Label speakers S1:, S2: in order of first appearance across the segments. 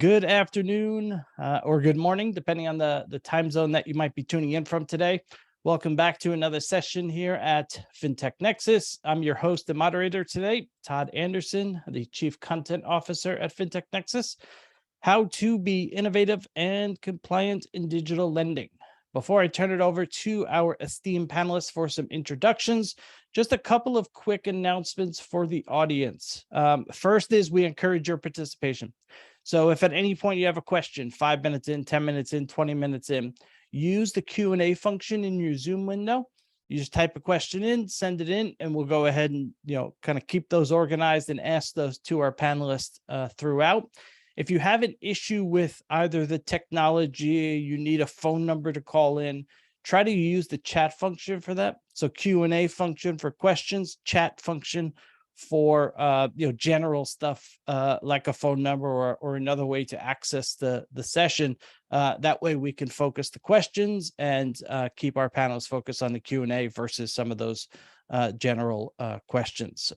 S1: good afternoon or good morning, depending on the time zone that you might be tuning in from today. Welcome back to another session here at Fintech Nexus. I'm your host and moderator today, Todd Anderson, the Chief Content Officer at Fintech Nexus. How to be innovative and compliant in digital lending. Before I turn it over to our esteemed panelists for some introductions, just a couple of quick announcements for the audience. First is we encourage your participation. So if at any point you have a question, 5 minutes in, 10 minutes in, 20 minutes in, use the Q&A function in your Zoom window. You just type a question in, send it in, and we'll go ahead and kind of keep those organized and ask those to our panelists throughout. If you have an issue with either the technology, you need a phone number to call in, try to use the chat function for that. So Q&A function for questions, chat function for general stuff like a phone number or another way to access the session. That way we can focus the questions and keep our panels focused on the Q&A versus some of those general questions.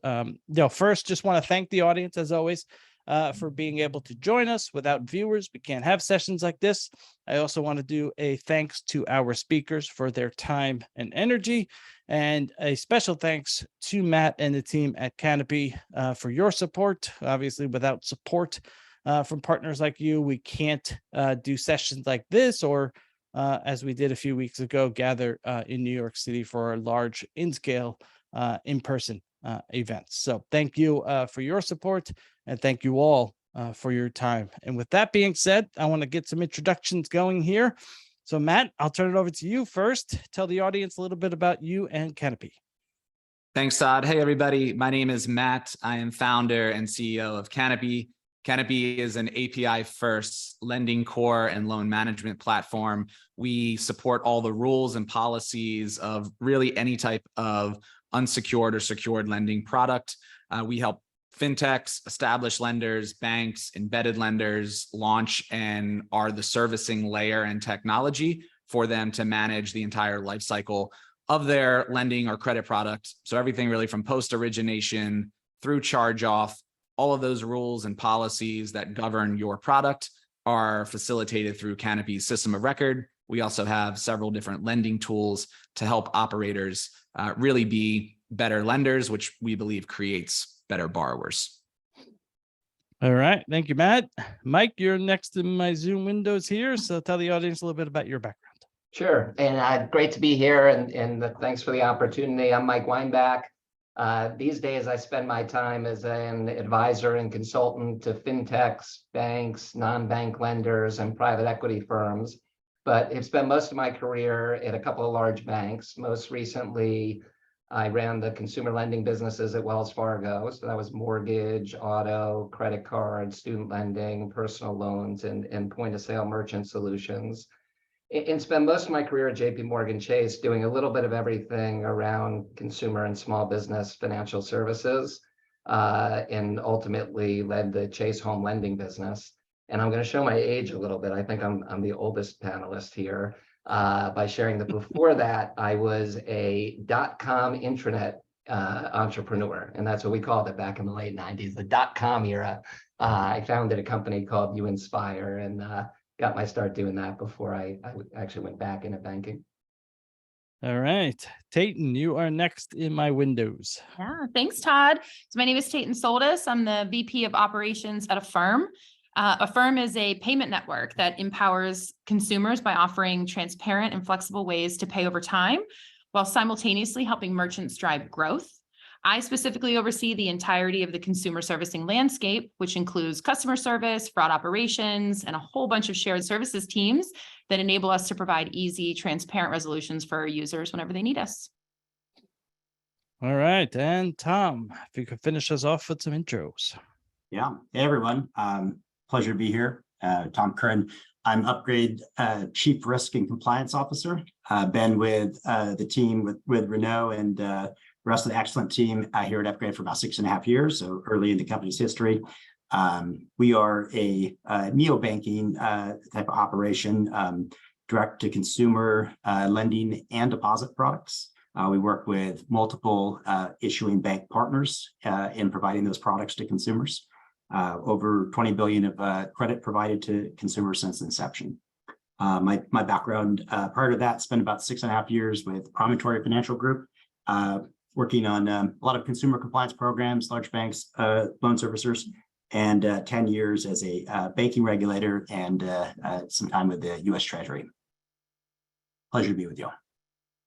S1: First, just want to thank the audience as always. For being able to join us. Without viewers, we can't have sessions like this. I also want to do a thanks to our speakers for their time and energy, and a special thanks to Matt and the team at Canopy for your support. Obviously, without support from partners like you, we can't do sessions like this, or as we did a few weeks ago, gather in New York City for a large in-scale in-person events. So thank you for your support, and thank you all for your time. And with that being said, I want to get some introductions going here. So Matt, I'll turn it over to you first. Tell the audience a little bit about you and Canopy.
S2: Thanks, Todd. Hey, everybody. My name is Matt. I am founder and CEO of Canopy. Canopy is an API-first lending core and loan management platform. We support all the rules and policies of really any type of unsecured or secured lending product. We help fintechs, established lenders, banks, embedded lenders launch and are the servicing layer and technology for them to manage the entire life cycle of their lending or credit product. So everything really from post origination through charge off, all of those rules and policies that govern your product are facilitated through Canopy's system of record. We also have several different lending tools to help operators really be better lenders, which we believe creates better borrowers.
S1: All right. Thank you, Matt. Mike, you're next in my Zoom windows here. So tell the audience a little bit about your background.
S3: Sure. And great to be here. And thanks for the opportunity. I'm Mike Weinbach. These days, I spend my time as an advisor and consultant to fintechs, banks, non-bank lenders, and private equity firms. But I've spent most of my career at a couple of large banks. Most recently, I ran the consumer lending businesses at Wells Fargo. So that was mortgage, auto, credit card, student lending, personal loans, and point of sale merchant solutions. And spent most of my career at JP Chase doing a little bit of everything around consumer and small business financial services, and ultimately led the Chase home lending business. And I'm going to show my age a little bit. I think I'm the oldest panelist here. By sharing that before that, I was a .com intranet entrepreneur, and that's what we called it back in the late 90s, the .com era. I founded a company called You Inspire and got my start doing that before I actually went back into banking.
S1: All right. Taten, you are next in my windows.
S4: Yeah, thanks, Todd. So my name is Taten Soltis. I'm the VP of Operations at Affirm. Affirm is a payment network that empowers consumers by offering transparent and flexible ways to pay over time, while simultaneously helping merchants drive growth. I specifically oversee the entirety of the consumer servicing landscape, which includes customer service, fraud operations, and a whole bunch of shared services teams that enable us to provide easy, transparent resolutions for our users whenever they need us.
S1: All right. And Tom, if you could finish us off with some intros.
S5: Yeah. Hey, everyone. Pleasure to be here. Tom Curran. I'm Upgrade Chief Risk and Compliance Officer. Been with the team with Renault and the rest of the excellent team here at Upgrade for about 6.5 years, so early in the company's history. We are a neobanking type of operation, direct to consumer lending and deposit products. We work with multiple issuing bank partners in providing those products to consumers. over 20 billion of credit provided to consumers since inception. My background prior to that, spent about 6.5 years with Promontory Financial Group, working on a lot of consumer compliance programs, large banks, loan servicers, and 10 years as a banking regulator and some time with the U.S. Treasury. Pleasure to be with you.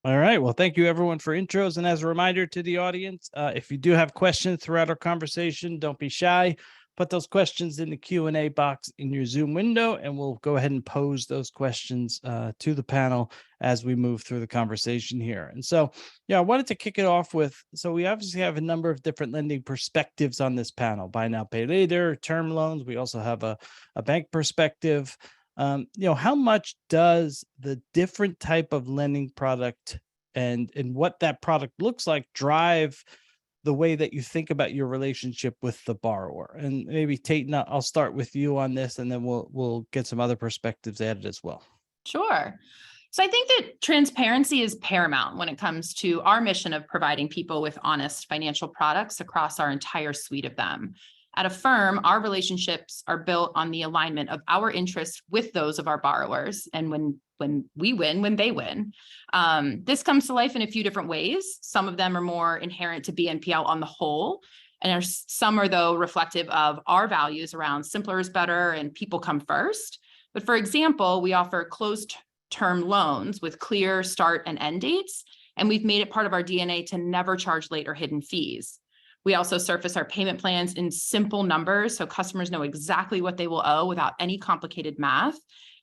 S1: All right. Well, thank you everyone for intros. And as a reminder to the audience, if you do have questions throughout our conversation, don't be shy. Put those questions in the Q&A box in your Zoom window, and we'll go ahead and pose those questions to the panel as we move through the conversation here. And so, yeah, I wanted to kick it off with, so we obviously have a number of different lending perspectives on this panel: buy now, pay later, term loans. We also have a bank perspective. How much does the different type of lending product and what that product looks like drive the way that you think about your relationship with the borrower? And maybe Taten, I'll start with you on this, and then we'll get some other perspectives added as well.
S4: Sure. So I think that transparency is paramount when it comes to our mission of providing people with honest financial products across our entire suite of them. At Affirm, our relationships are built on the alignment of our interests with those of our borrowers. And when we win, when they win. This comes to life in a few different ways. Some of them are more inherent to BNPL on the whole, and some are, though, reflective of our values around simpler is better and people come first. But for example, we offer closed term loans with clear start and end dates, and we've made it part of our DNA to never charge late or hidden fees. We also surface our payment plans in simple numbers so customers know exactly what they will owe without any complicated math.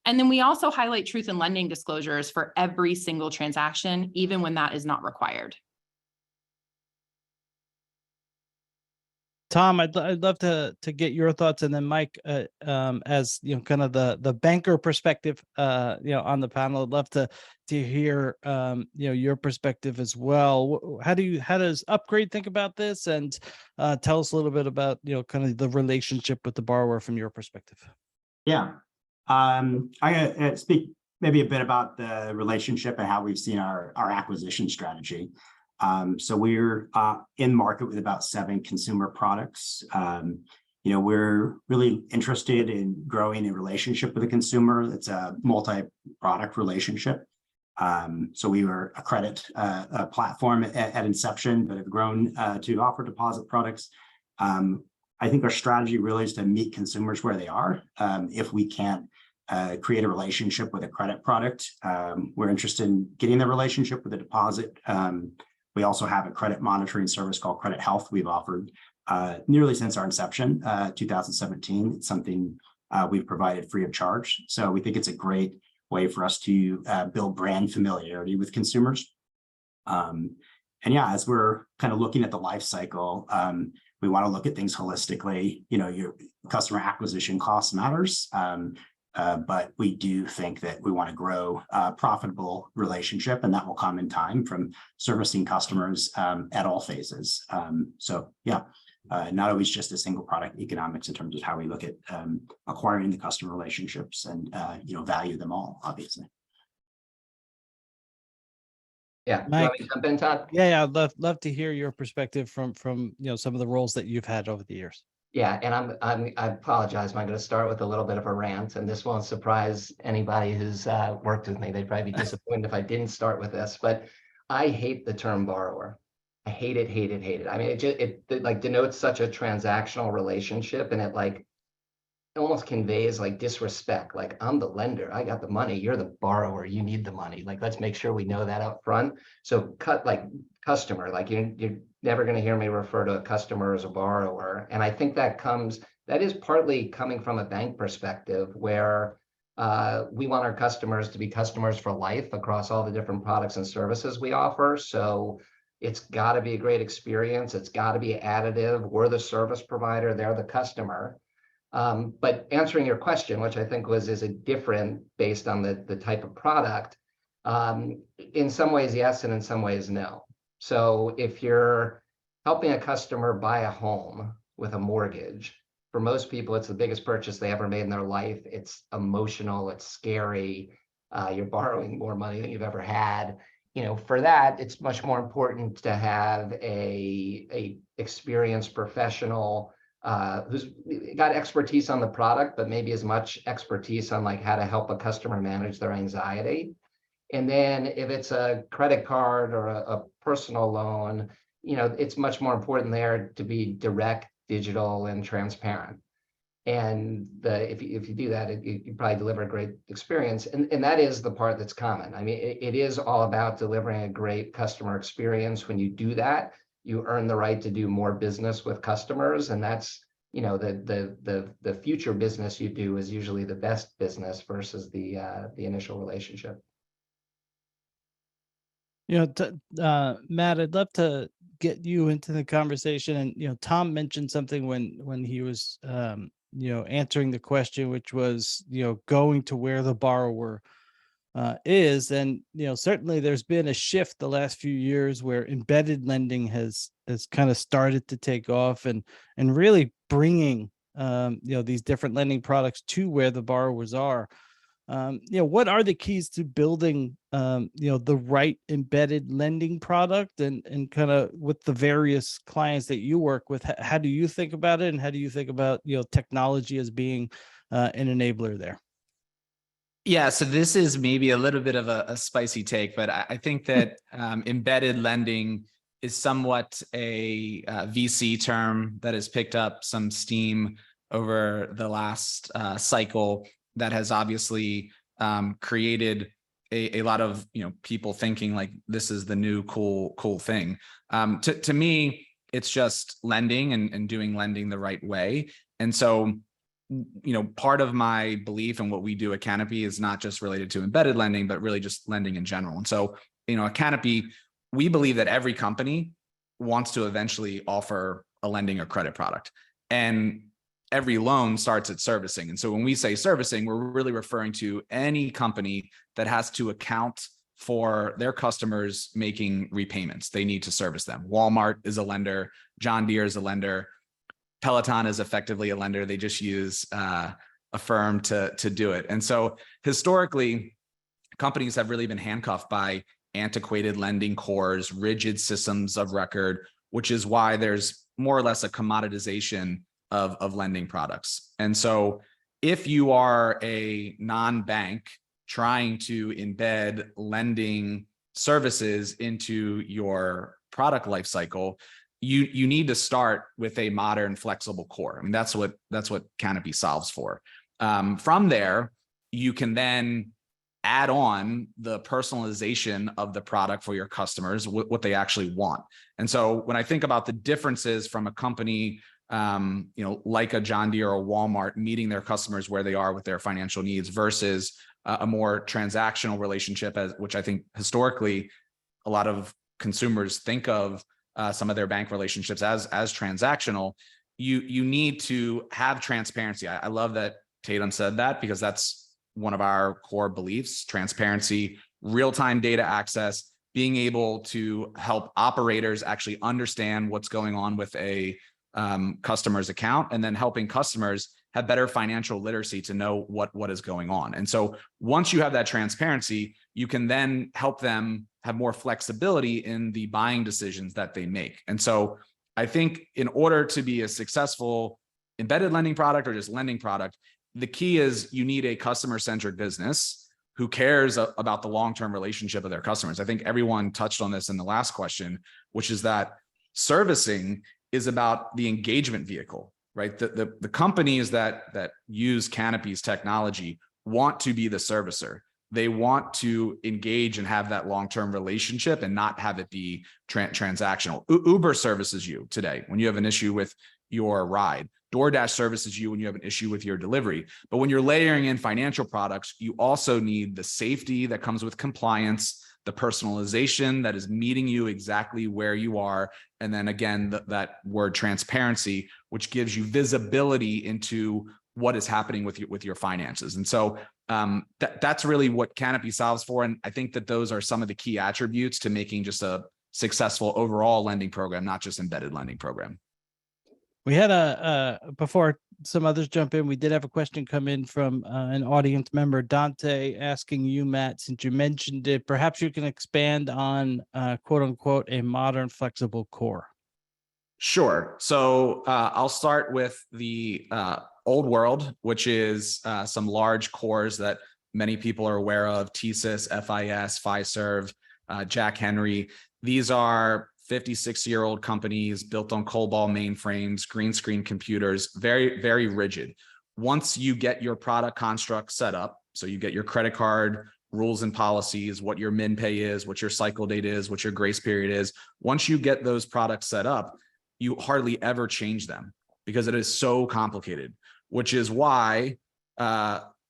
S4: And then we also highlight truth in lending disclosures for every single transaction, even when that is not required.
S1: Tom, I'd love to get your thoughts, and then Mike, as kind of the banker perspective, on the panel. I'd love to hear your perspective as well. How does Upgrade think about this, and tell us a little bit about kind of the relationship with the borrower from your perspective.
S5: Yeah, I speak maybe a bit about the relationship and how we've seen our acquisition strategy. So we're in market with about 7 consumer products. We're really interested in growing a relationship with a consumer. It's a multi-product relationship. So we were a credit platform at inception, but have grown to offer deposit products. I think our strategy really is to meet consumers where they are. If we can't create a relationship with a credit product, we're interested in getting the relationship with a deposit. We also have a credit monitoring service called Credit Health we've offered nearly since our inception, 2017. It's something we've provided free of charge. So we think it's a great way for us to build brand familiarity with consumers. And yeah, as we're kind of looking at the life cycle, we want to look at things holistically. Your customer acquisition cost matters. But we do think that we want to grow a profitable relationship, and that will come in time from servicing customers at all phases. So yeah, not always just a single product economics in terms of how we look at acquiring the customer relationships and value them all, obviously.
S3: Yeah,
S1: Mike,
S3: you want me to jump in, Todd?
S1: Yeah, I'd love to hear your perspective from some of the roles that you've had over the years.
S3: Yeah, and I apologize. I'm going to start with a little bit of a rant, and this won't surprise anybody who's worked with me. They'd probably be disappointed if I didn't start with this, but I hate the term borrower. I hate it, hate it, hate it. I mean, it like denotes such a transactional relationship, and it almost conveys like disrespect. Like, I'm the lender, I got the money, you're the borrower, you need the money. Like, let's make sure we know that up front. So customer, like you're never going to hear me refer to a customer as a borrower. And I think that is partly coming from a bank perspective, where we want our customers to be customers for life across all the different products and services we offer. So it's got to be a great experience. It's got to be additive. We're the service provider, they're the customer. But answering your question, which I think is a different based on the type of product, in some ways, yes, and in some ways, no. So if you're helping a customer buy a home with a mortgage, for most people, it's the biggest purchase they ever made in their life. It's emotional, it's scary. You're borrowing more money than you've ever had. For that, it's much more important to have a experienced professional who's got expertise on the product, but maybe as much expertise on like how to help a customer manage their anxiety. And then if it's a credit card or a personal loan, it's much more important there to be direct, digital, and transparent. And if you do that, you probably deliver a great experience. And that is the part that's common. I mean, it is all about delivering a great customer experience. When you do that, you earn the right to do more business with customers. And that's, the future business you do is usually the best business versus the initial relationship.
S1: Matt, I'd love to get you into the conversation. And, Tom mentioned something when he was, answering the question, which was, going to where the borrower is. And, certainly there's been a shift the last few years where embedded lending has kind of started to take off and really bringing, these different lending products to where the borrowers are. What are the keys to building, the right embedded lending product and kind of with the various clients that you work with? How do you think about it? And how do you think about, technology as being an enabler there?
S2: Yeah, so this is maybe a little bit of a spicy take, but I think that embedded lending is somewhat a VC term that has picked up some steam over the last cycle that has obviously created a lot of people thinking like this is the new cool thing. To me, it's just lending and doing lending the right way. And so part of my belief and what we do at Canopy is not just related to embedded lending, but really just lending in general. And so, at Canopy, we believe that every company wants to eventually offer a lending or credit product. And every loan starts at servicing. And so when we say servicing, we're really referring to any company that has to account for their customers making repayments. They need to service them. Walmart is a lender. John Deere is a lender. Peloton is effectively a lender. They just use Affirm to do it. And so historically, companies have really been handcuffed by antiquated lending cores, rigid systems of record, which is why there's more or less a commoditization of lending products. And so if you are a non-bank trying to embed lending services into your product lifecycle, you need to start with a modern, flexible core. I mean, that's what Canopy solves for. From there, you can then add on the personalization of the product for your customers, what they actually want. And so when I think about the differences from a company, like a John Deere or Walmart meeting their customers where they are with their financial needs versus a more transactional relationship, which I think historically a lot of consumers think of some of their bank relationships as transactional. You need to have transparency. I love that Taten said that because that's one of our core beliefs: transparency, real-time data access, being able to help operators actually understand what's going on with a customer's account, and then helping customers have better financial literacy to know what is going on. And so once you have that transparency, you can then help them have more flexibility in the buying decisions that they make. And so I think in order to be a successful embedded lending product or just lending product, the key is you need a customer-centric business who cares about the long-term relationship of their customers. I think everyone touched on this in the last question, which is that servicing is about the engagement vehicle, right? The companies that use Canopy's technology want to be the servicer. They want to engage and have that long-term relationship and not have it be transactional. Uber services you today when you have an issue with your ride. DoorDash services you when you have an issue with your delivery. But when you're layering in financial products, you also need the safety that comes with compliance, the personalization that is meeting you exactly where you are. And then again, that word transparency, which gives you visibility into what is happening with your finances. And so that's really what Canopy solves for. And I think that those are some of the key attributes to making just a successful overall lending program, not just embedded lending program.
S1: We had before some others jump in, we did have a question come in from an audience member, Dante, asking you, Matt, since you mentioned it, perhaps you can expand on quote unquote a modern flexible core.
S2: Sure. So I'll start with the old world, which is some large cores that many people are aware of: TSYS, FIS, Fiserv, Jack Henry. These are 56-year-old companies built on COBOL mainframes, green screen computers, very, very rigid. Once you get your product construct set up, so you get your credit card rules and policies, what your min pay is, what your cycle date is, what your grace period is, once you get those products set up, you hardly ever change them because it is so complicated, which is why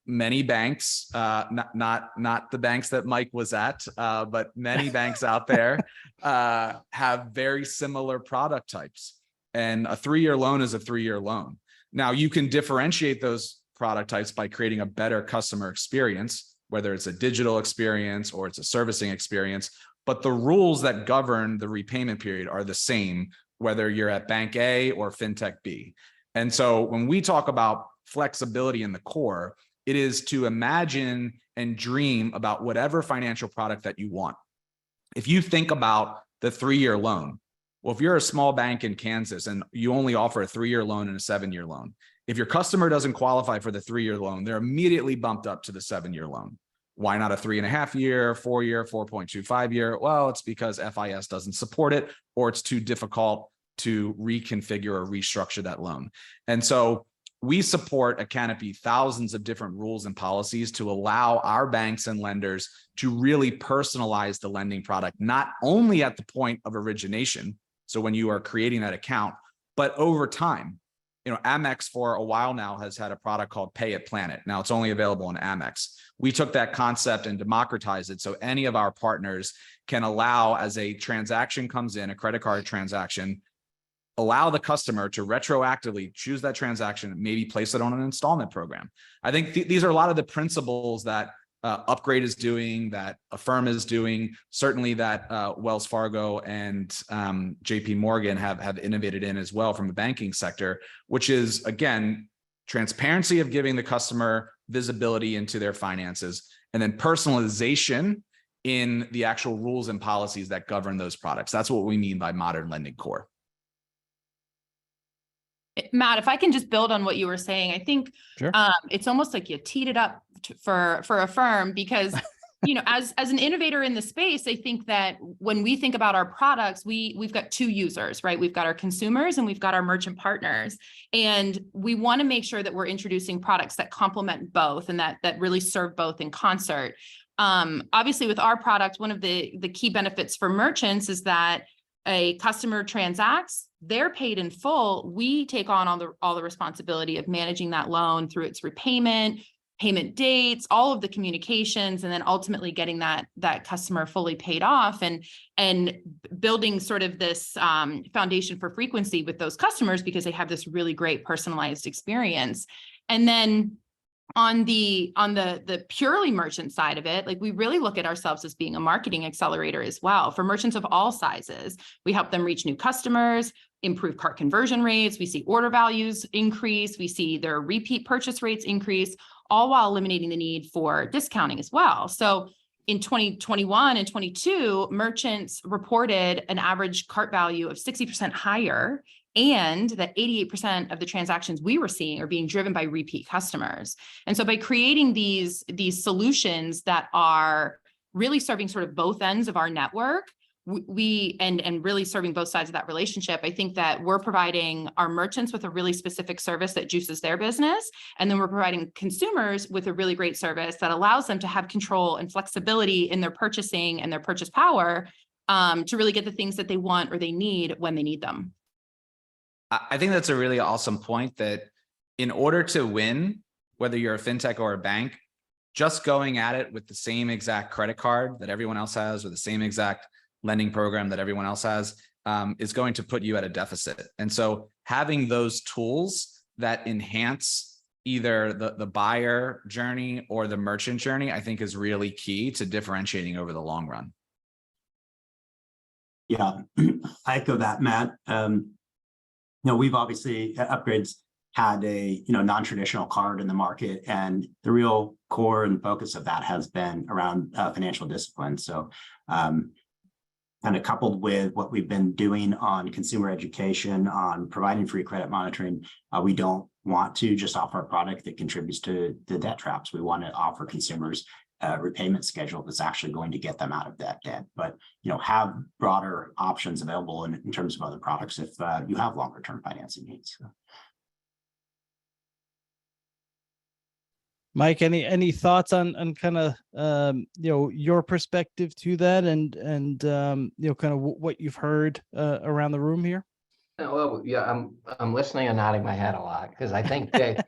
S2: many banks, not the banks that Mike was at, but many banks out there have very similar product types. And a 3-year loan is a 3-year loan. Now, you can differentiate those product types by creating a better customer experience, whether it's a digital experience or it's a servicing experience, but the rules that govern the repayment period are the same, whether you're at Bank A or Fintech B. And so when we talk about flexibility in the core, it is to imagine and dream about whatever financial product that you want. If you think about the 3-year loan, well, if you're a small bank in Kansas and you only offer a 3-year loan and a 7-year loan, if your customer doesn't qualify for the 3-year loan, they're immediately bumped up to the 7-year loan. Why not a 3.5-year, 4-year, 4.25-year? Well, it's because FIS doesn't support it, or it's too difficult to reconfigure or restructure that loan. And so we support at Canopy thousands of different rules and policies to allow our banks and lenders to really personalize the lending product, not only at the point of origination, so when you are creating that account, but over time. You know, Amex for a while now has had a product called Pay It, Plan It. Now it's only available on Amex. We took that concept and democratized it so any of our partners can allow, as a transaction comes in, a credit card transaction, allow the customer to retroactively choose that transaction and maybe place it on an installment program. I think these are a lot of the principles that Upgrade is doing, that Affirm is doing, certainly that Wells Fargo and JP Morgan have innovated in as well from the banking sector, which is, again, transparency of giving the customer visibility into their finances, and then personalization in the actual rules and policies that govern those products. That's what we mean by modern lending core.
S4: Matt, if I can just build on what you were saying, I think
S1: Sure.
S4: It's almost like you teed it up for Affirm, because you know, as an innovator in the space, I think that when we think about our products, we've got two users, right? We've got our consumers and we've got our merchant partners, and we want to make sure that we're introducing products that complement both and that really serve both in concert. Obviously, with our product, one of the key benefits for merchants is that a customer transacts, they're paid in full. We take on all the responsibility of managing that loan through its repayment, payment dates, all of the communications, and then ultimately getting that customer fully paid off, and building sort of this foundation for frequency with those customers because they have this really great personalized experience. And then on the purely merchant side of it, like, we really look at ourselves as being a marketing accelerator as well for merchants of all sizes. We help them reach new customers, improve cart conversion rates. We see order values increase. We see their repeat purchase rates increase, all while eliminating the need for discounting as well. So in 2021 and 22, merchants reported an average cart value of 60% higher, and that 88% of the transactions we were seeing are being driven by repeat customers. And so by creating these solutions that are really serving sort of both ends of our network, and really serving both sides of that relationship, I think that we're providing our merchants with a really specific service that juices their business. And then we're providing consumers with a really great service that allows them to have control and flexibility in their purchasing and their purchase power, to really get the things that they want or they need when they need them.
S2: I think that's a really awesome point, that in order to win, whether you're a fintech or a bank, just going at it with the same exact credit card that everyone else has, or the same exact lending program that everyone else has, is going to put you at a deficit. And so having those tools that enhance either the buyer journey or the merchant journey, I think is really key to differentiating over the long run.
S5: Yeah, I echo that, Matt. We've obviously, Upgrade's had a non-traditional card in the market, and the real core and focus of that has been around financial discipline. So kind of coupled with what we've been doing on consumer education, on providing free credit monitoring, we don't want to just offer a product that contributes to the debt traps. We want to offer consumers a repayment schedule that's actually going to get them out of that debt, but have broader options available in terms of other products if you have longer term financing needs.
S1: Mike, any thoughts on kind of your perspective to that, and kind of what you've heard around the room here?
S3: Well, yeah, I'm listening and nodding my head a lot because I think that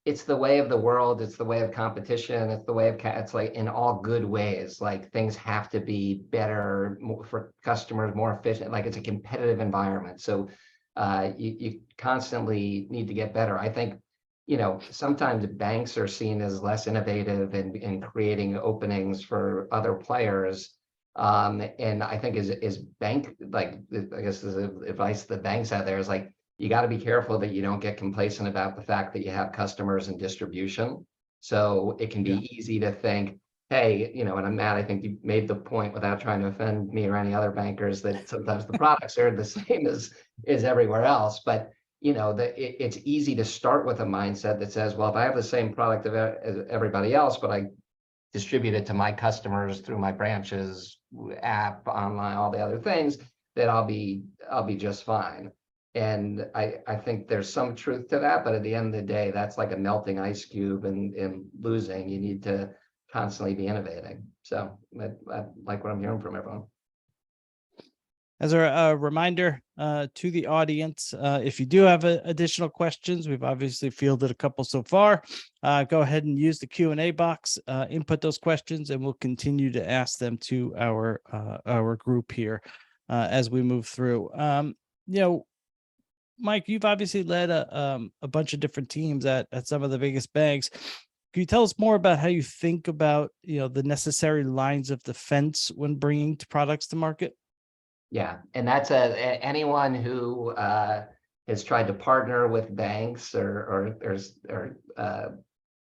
S3: it's the way of the world. It's the way of competition. It's the way of it's like in all good ways. Like things have to be better for customers, more efficient. Like it's a competitive environment. So you constantly need to get better. I think, sometimes banks are seen as less innovative in creating openings for other players. And I think is bank, like, I guess is advice to the banks out there is like, you got to be careful that you don't get complacent about the fact that you have customers and distribution. So it can be easy to think, hey, and I'm mad, I think you made the point without trying to offend me or any other bankers that sometimes the products are the same as everywhere else. But, it's easy to start with a mindset that says, well, if I have the same product as everybody else, but I distribute it to my customers through my branches, app, online, all the other things, that I'll be just fine. And I think there's some truth to that, but at the end of the day, that's like a melting ice cube and losing. You need to constantly be innovating. So I like what I'm hearing from everyone.
S1: As a reminder to the audience, if you do have additional questions, we've obviously fielded a couple so far. Go ahead and use the Q&A box, input those questions, and we'll continue to ask them to our group here as we move through. Mike, you've obviously led a bunch of different teams at some of the biggest banks. Can you tell us more about how you think about the necessary lines of defense when bringing products to market?
S3: Yeah, and that's anyone who has tried to partner with banks or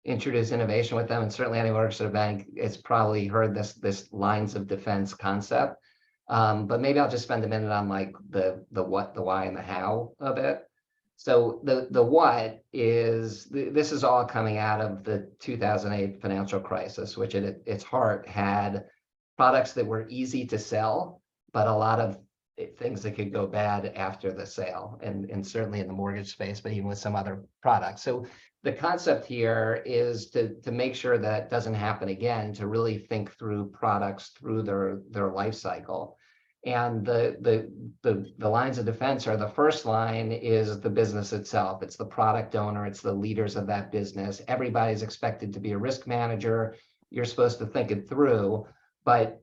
S3: introduce innovation with them, and certainly anyone who works at a bank has probably heard this lines of defense concept. But maybe I'll just spend a minute on like the what, the why, and the how of it. So the what is, this is all coming out of the 2008 financial crisis, which at its heart had products that were easy to sell, but a lot of things that could go bad after the sale, and certainly in the mortgage space, but even with some other products. So the concept here is to make sure that doesn't happen again, to really think through products through their life cycle. And the lines of defense are, the first line is the business itself. It's the product owner, it's the leaders of that business. Everybody's expected to be a risk manager. You're supposed to think it through, but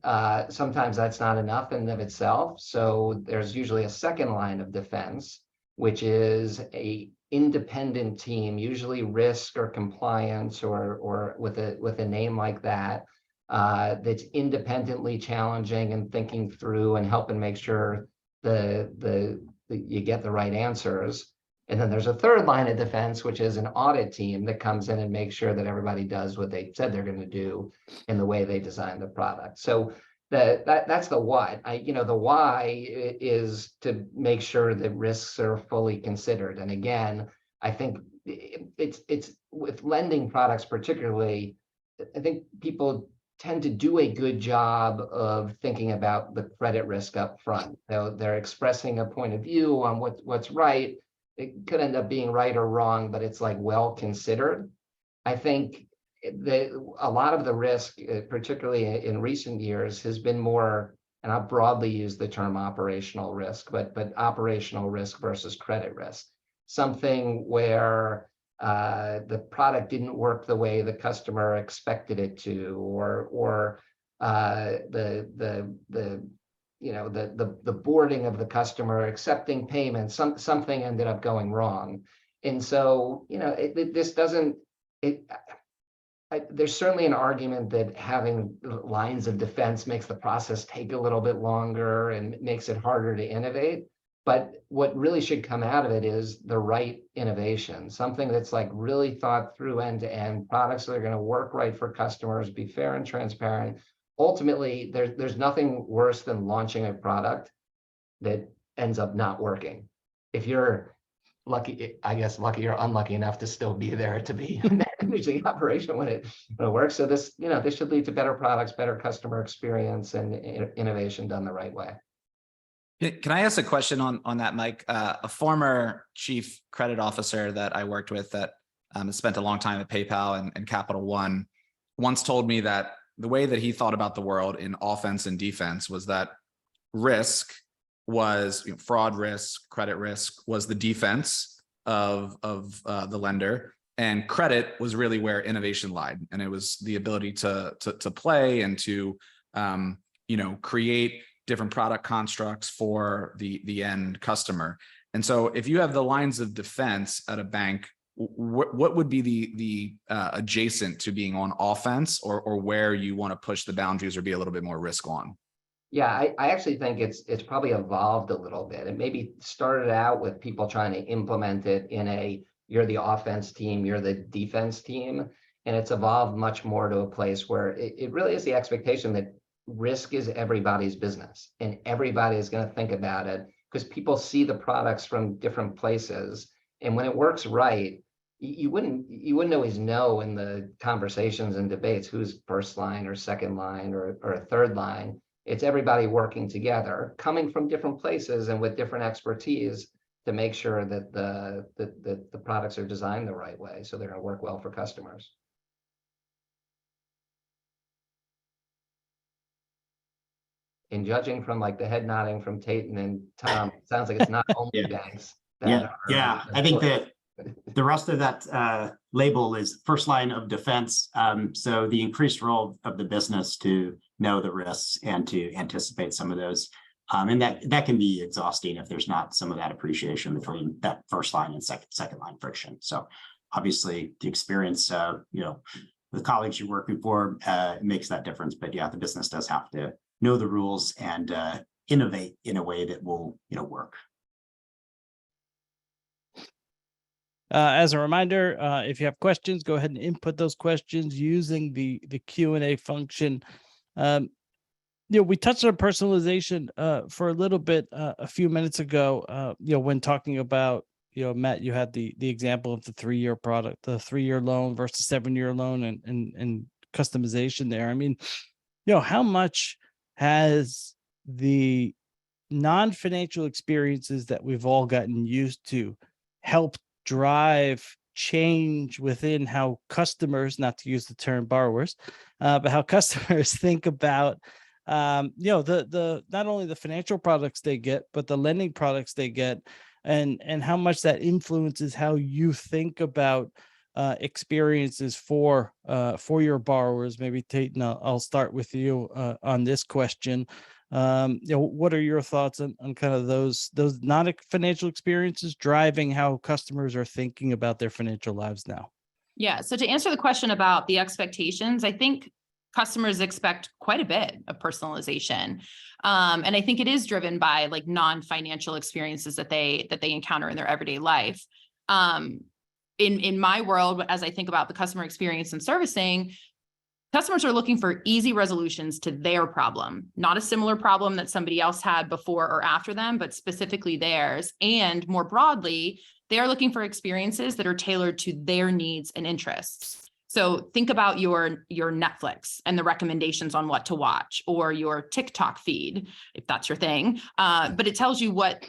S3: sometimes that's not enough in and of itself. So there's usually a second line of defense, which is a independent team, usually risk or compliance or with a name like that, that's independently challenging and thinking through and helping make sure you get the right answers. And then there's a third line of defense, which is an audit team that comes in and makes sure that everybody does what they said they're going to do in the way they designed the product. So that's the what. The why is to make sure that risks are fully considered. And again, I think it's with lending products particularly, I think people tend to do a good job of thinking about the credit risk up front. They're expressing a point of view on what's right. It could end up being right or wrong, but it's like well considered. I think a lot of the risk, particularly in recent years, has been more, and I'll broadly use the term operational risk, but operational risk versus credit risk. Something where the product didn't work the way the customer expected it to, or the boarding of the customer, accepting payments, something ended up going wrong. And so, there's certainly an argument that having lines of defense makes the process take a little bit longer and makes it harder to innovate. But what really should come out of it is the right innovation, something that's like really thought through end to end, products that are going to work right for customers, be fair and transparent, ultimately, there's nothing worse than launching a product that ends up not working. If you're lucky, I guess lucky or unlucky enough to still be there to be managing the operation when it works. So this, this should lead to better products, better customer experience, and innovation done the right way.
S2: Can I ask a question on that, Mike? A former chief credit officer that I worked with that has spent a long time at PayPal and Capital One once told me that the way that he thought about the world in offense and defense was that risk was fraud risk, credit risk was the defense of the lender, and credit was really where innovation lied, and it was the ability to play and to create different product constructs for the end customer. And so if you have the lines of defense at a bank, what would be the adjacent to being on offense, or where you want to push the boundaries or be a little bit more risk on?
S3: Yeah, I actually think it's probably evolved a little bit. It maybe started out with people trying to implement it in you're the offense team, you're the defense team. And it's evolved much more to a place where it really is the expectation that risk is everybody's business, and everybody is going to think about it because people see the products from different places. And when it works right, you wouldn't always know in the conversations and debates who's first line or second line or a third line. It's everybody working together, coming from different places and with different expertise to make sure that the products are designed the right way, so they're going to work well for customers. In judging from like the head nodding from Taten and Tom, it sounds like it's not only banks.
S5: Yeah. I think that the rest of that label is first line of defense. So the increased role of the business to know the risks and to anticipate some of those. And that can be exhausting if there's not some of that appreciation between that first line and second line friction. So obviously the experience, the colleagues you're working for makes that difference. But yeah, the business does have to know the rules and innovate in a way that will, work.
S1: As a reminder, if you have questions, go ahead and input those questions using the Q&A function. We touched on personalization for a little bit a few minutes ago. When talking about, Matt, you had the example of the 3-year product, the 3-year loan versus 7-year loan, and customization there. I mean, how much has the non-financial experiences that we've all gotten used to helped drive change within how customers, not to use the term borrowers, but how customers think about the not only the financial products they get, but the lending products they get, and how much that influences how you think about experiences for your borrowers. Maybe Taten, I'll start with you on this question. What are your thoughts on kind of those non-financial experiences driving how customers are thinking about their financial lives now?
S4: Yeah. So to answer the question about the expectations, I think customers expect quite a bit of personalization. And I think it is driven by like non-financial experiences that they encounter in their everyday life. In my world, as I think about the customer experience and servicing, customers are looking for easy resolutions to their problem, not a similar problem that somebody else had before or after them, but specifically theirs. And more broadly, they are looking for experiences that are tailored to their needs and interests. So think about your Netflix and the recommendations on what to watch, or your TikTok feed, if that's your thing. But it tells you what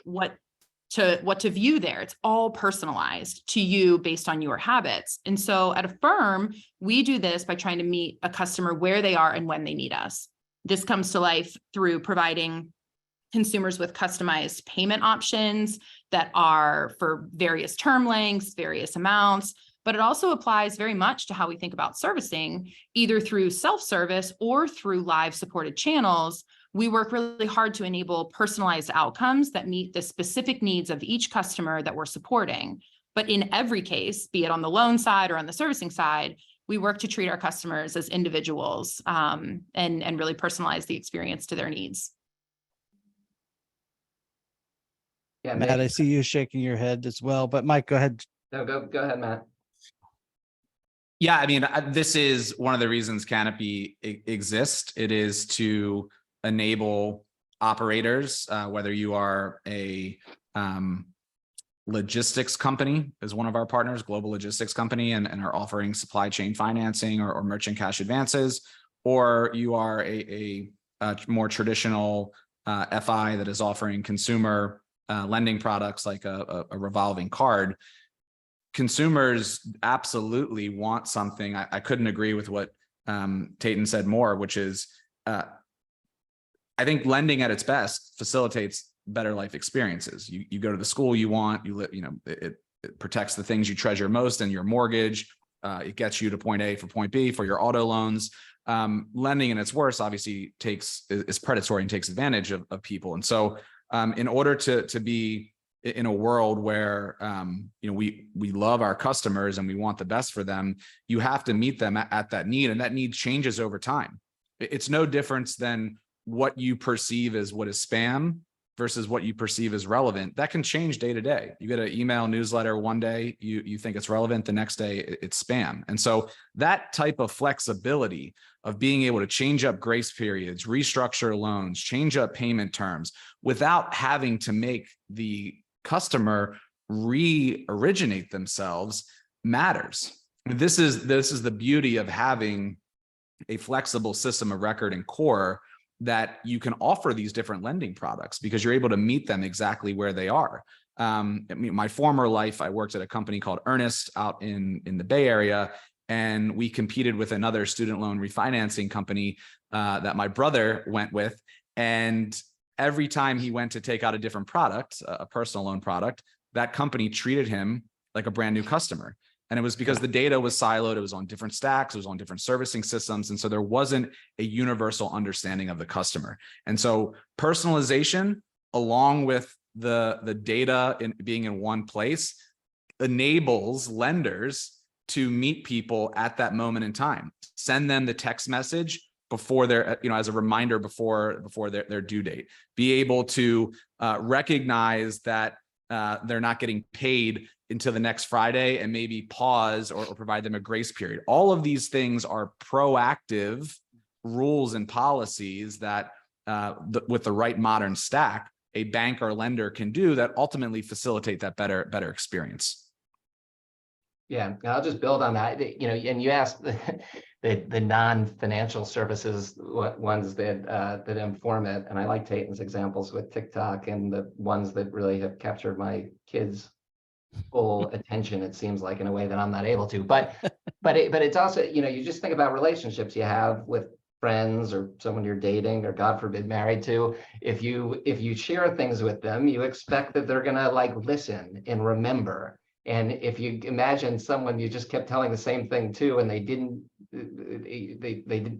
S4: to view there. It's all personalized to you based on your habits. And so at Affirm, we do this by trying to meet a customer where they are and when they need us. This comes to life through providing consumers with customized payment options that are for various term lengths, various amounts, but it also applies very much to how we think about servicing, either through self-service or through live supported channels. We work really hard to enable personalized outcomes that meet the specific needs of each customer that we're supporting. But in every case, be it on the loan side or on the servicing side, we work to treat our customers as individuals and really personalize the experience to their needs.
S3: Yeah,
S1: Matt, I see you shaking your head as well, but Mike, go ahead.
S3: No, go ahead, Matt.
S2: Yeah, I mean, this is one of the reasons Canopy exists. It is to enable operators, whether you are a logistics company is one of our partners, global logistics company, and are offering supply chain financing or merchant cash advances, or you are a more traditional FI that is offering consumer lending products like a revolving card. Consumers absolutely want something. I couldn't agree with what Taten said more, which is I think lending at its best facilitates better life experiences. You go to the school you want, it protects the things you treasure most in your mortgage. It gets you to point A for point B for your auto loans. Lending in its worst obviously is predatory and takes advantage of people. And so in order to be in a world where we love our customers and we want the best for them, you have to meet them at that need, and that need changes over time. It's no difference than what you perceive as what is spam versus what you perceive as relevant. That can change day to day. You get an email newsletter one day, you think it's relevant, the next day it's spam. And so that type of flexibility of being able to change up grace periods, restructure loans, change up payment terms without having to make the customer re-originate themselves matters. This is the beauty of having a flexible system of record and core, that you can offer these different lending products because you're able to meet them exactly where they are. My former life, I worked at a company called Earnest out in the Bay Area, and we competed with another student loan refinancing company that my brother went with. And every time he went to take out a different product, a personal loan product, that company treated him like a brand new customer. And it was because the data was siloed, it was on different stacks, it was on different servicing systems. And so there wasn't a universal understanding of the customer. And so personalization, along with the data being in one place, enables lenders to meet people at that moment in time. Send them the text message before their, as a reminder before their due date. Be able to recognize that they're not getting paid until the next Friday and maybe pause or provide them a grace period. All of these things are proactive rules and policies that with the right modern stack, a bank or lender can do that ultimately facilitate that better experience.
S3: Yeah, I'll just build on that. And you asked the non-financial services ones that inform it, and I like Taten's examples with TikTok and the ones that really have captured my kids' full attention. It seems like in a way that I'm not able to. But it's also you just think about relationships you have with friends or someone you're dating or God forbid married to. If you share things with them, you expect that they're gonna listen and remember. And if you imagine someone you just kept telling the same thing to, and they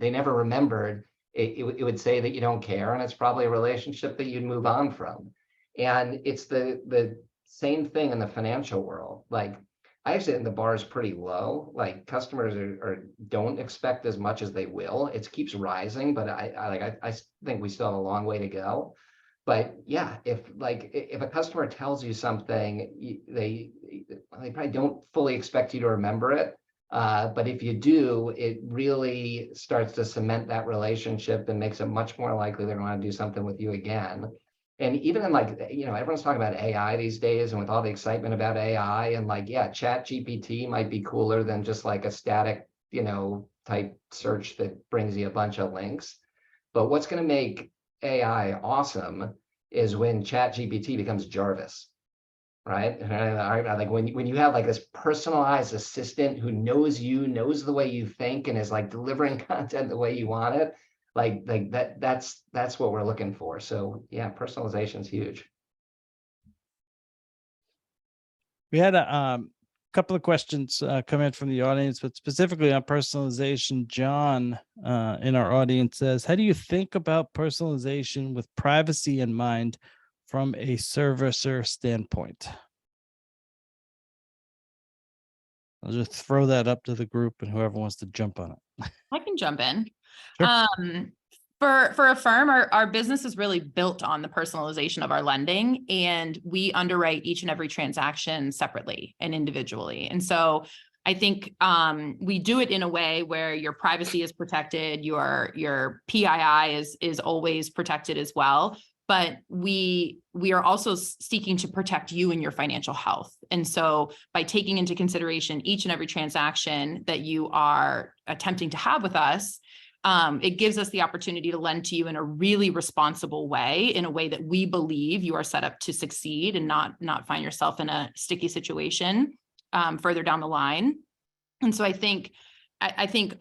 S3: never remembered, it would say that you don't care, and it's probably a relationship that you'd move on from. And it's the same thing in the financial world. I actually think the bar is pretty low. Customers don't expect as much as they will. It keeps rising, but I think we still have a long way to go. But yeah, if a customer tells you something, they probably don't fully expect you to remember it. But if you do, it really starts to cement that relationship and makes it much more likely they're going to do something with you again. And even in everyone's talking about AI these days, and with all the excitement about AI, and Chat GPT might be cooler than just a static, type search that brings you a bunch of links. But what's going to make AI awesome is when Chat GPT becomes Jarvis, right? When you have this personalized assistant who knows you, knows the way you think, and is delivering content the way you want it. That's what we're looking for. So yeah, personalization is huge.
S1: We had a couple of questions come in from the audience, but specifically on personalization. John in our audience says, how do you think about personalization with privacy in mind from a servicer standpoint? I'll just throw that up to the group and whoever wants to jump on it.
S4: I can jump in.
S1: Sure.
S4: For Affirm, our business is really built on the personalization of our lending, and we underwrite each and every transaction separately and individually. And so I think we do it in a way where your privacy is protected, your PII is always protected as well. But we are also seeking to protect you and your financial health. And so by taking into consideration each and every transaction that you are attempting to have with us, it gives us the opportunity to lend to you in a really responsible way, in a way that we believe you are set up to succeed and not find yourself in a sticky situation further down the line. And so I think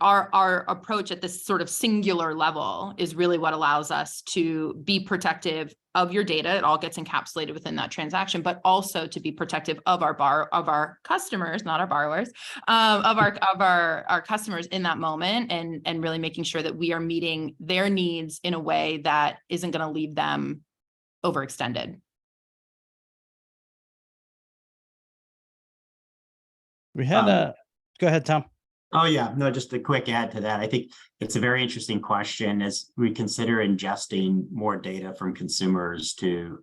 S4: our approach at this sort of singular level is really what allows us to be protective of your data. It all gets encapsulated within that transaction, but also to be protective of our customers, not our borrowers, of our customers in that moment, and really making sure that we are meeting their needs in a way that isn't going to leave them overextended.
S1: We had go ahead, Tom.
S5: Oh, yeah, no, just a quick add to that. I think it's a very interesting question as we consider ingesting more data from consumers to,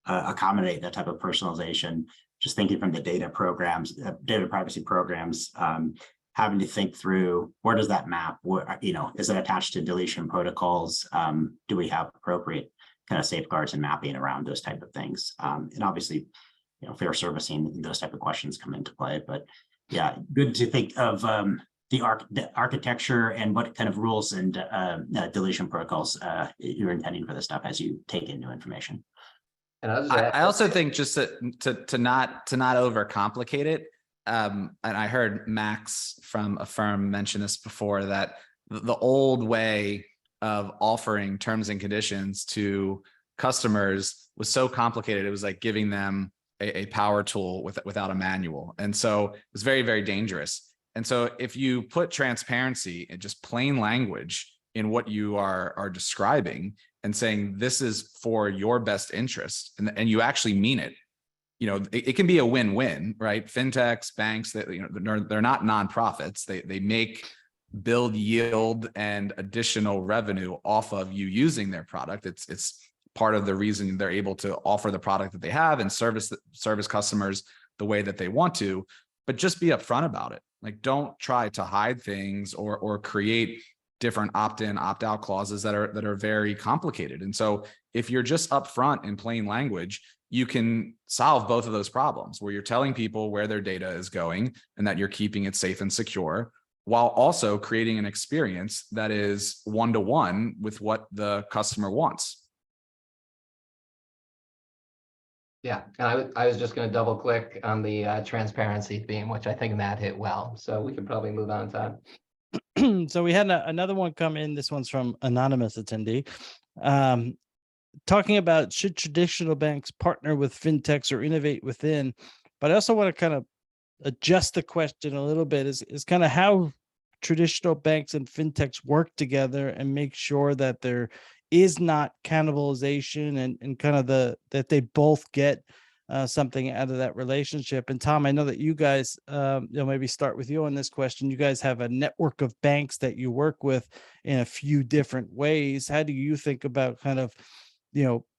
S5: accommodate that type of personalization. Just thinking from the data programs, data privacy programs, having to think through where does that map? Where, is it attached to deletion protocols? Do we have appropriate kind of safeguards and mapping around those type of things? And obviously, fair servicing, those type of questions come into play, but yeah, good to think of the architecture and what kind of rules and deletion protocols you're intending for this stuff as you take in new information.
S3: And
S2: I also think just to not overcomplicate it. And I heard Max from Affirm mention this before, that the old way of offering terms and conditions to customers was so complicated. It was like giving them a power tool without a manual. And so it was very, very dangerous. And so if you put transparency and just plain language in what you are describing and saying, this is for your best interest, and you actually mean it, it can be a win-win, right? Fintechs, banks, that they're not nonprofits. They build yield and additional revenue off of you using their product. It's part of the reason they're able to offer the product that they have and service customers the way that they want to, but just be upfront about it. Like, don't try to hide things or create different opt-in, opt-out clauses that are very complicated. And so if you're just upfront in plain language, you can solve both of those problems, where you're telling people where their data is going and that you're keeping it safe and secure, while also creating an experience that is one-to-one with what the customer wants.
S3: Yeah, and I was just going to double click on the transparency theme, which I think Matt hit well. So we could probably move on, Todd.
S1: So we had another one come in. This one's from anonymous attendee, talking about, should traditional banks partner with fintechs or innovate within? But I also want to kind of adjust the question a little bit, is kind of how traditional banks and fintechs work together and make sure that there is not cannibalization and kind of that they both get something out of that relationship. And Tom, I know that you guys, maybe start with you on this question. You guys have a network of banks that you work with in a few different ways. How do you think about kind of,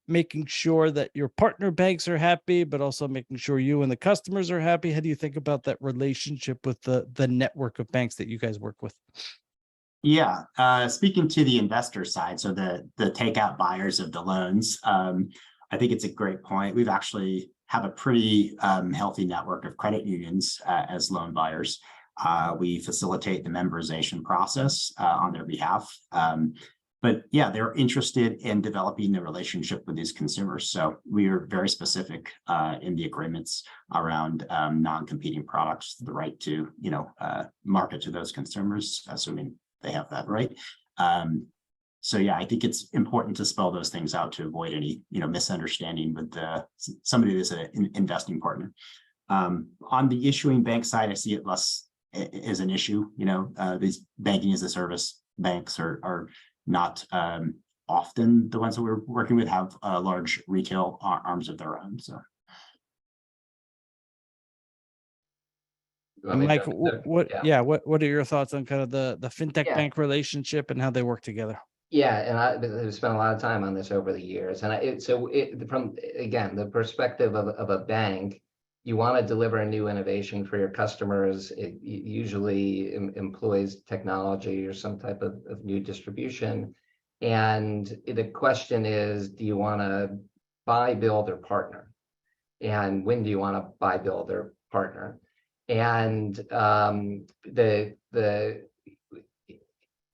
S1: making sure that your partner banks are happy, but also making sure you and the customers are happy? How do you think about that relationship with the network of banks that you guys work with?
S5: Yeah, speaking to the investor side, so the takeout buyers of the loans, I think it's a great point. We've actually have a pretty healthy network of credit unions as loan buyers. We facilitate the memberization process on their behalf. But yeah, they're interested in developing the relationship with these consumers. So we are very specific in the agreements around non-competing products, the right to, market to those consumers, assuming they have that right. So yeah, I think it's important to spell those things out to avoid any, misunderstanding with somebody that's an investing partner. On the issuing bank side, I see it less as an issue. These banking as a service banks are not often the ones that we're working with have large retail arms of their own. So.
S1: Mike, what are your thoughts on kind of the fintech bank relationship and how they work together?
S3: Yeah, and I've spent a lot of time on this over the years, and from again the perspective of a bank, you want to deliver a new innovation for your customers. It usually employs technology or some type of new distribution. And the question is, do you want to buy, build, or partner? And when do you want to buy, build, or partner? And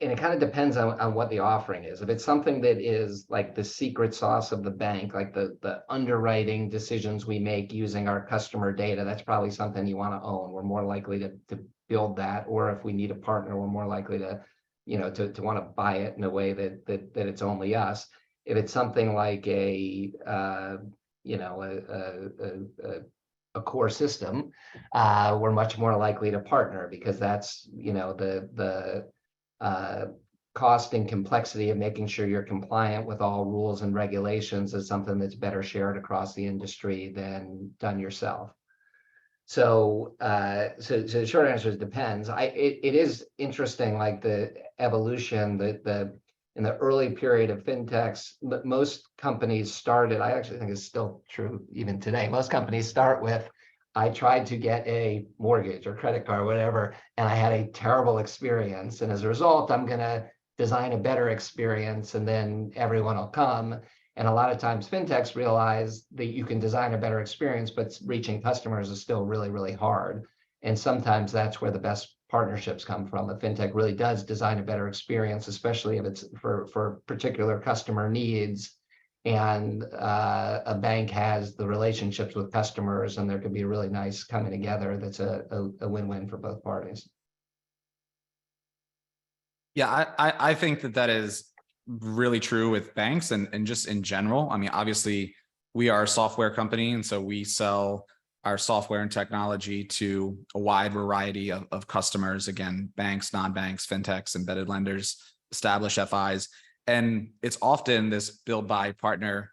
S3: and it kind of depends on what the offering is. If it's something that is like the secret sauce of the bank, like the underwriting decisions we make using our customer data, that's probably something you want to own. We're more likely to build that. Or if we need a partner, we're more likely to, to want to buy it in a way that it's only us. If it's something like a core system, we're much more likely to partner, because that's, the cost and complexity of making sure you're compliant with all rules and regulations is something that's better shared across the industry than done yourself. So, so the short answer is depends. It is interesting, like the evolution, in the early period of fintechs, most companies started, I actually think it's still true even today, most companies start with, I tried to get a mortgage or credit card, whatever, and I had a terrible experience. And as a result, I'm going to design a better experience, and then everyone will come. And a lot of times fintechs realize that you can design a better experience, but reaching customers is still really, really hard. And sometimes that's where the best partnerships come from. A fintech really does design a better experience, especially if it's for particular customer needs. And a bank has the relationships with customers, and there could be a really nice coming together that's a win-win for both parties.
S2: Yeah, I think that is really true with banks and just in general. I mean, obviously, we are a software company, and so we sell our software and technology to a wide variety of customers. Again, banks, non-banks, fintechs, embedded lenders, established FIs. And it's often this build, buy, partner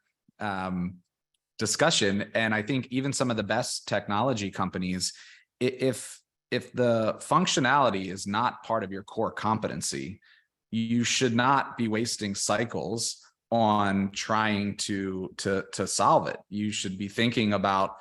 S2: discussion. And I think even some of the best technology companies, if the functionality is not part of your core competency, you should not be wasting cycles on trying to solve it. You should be thinking about,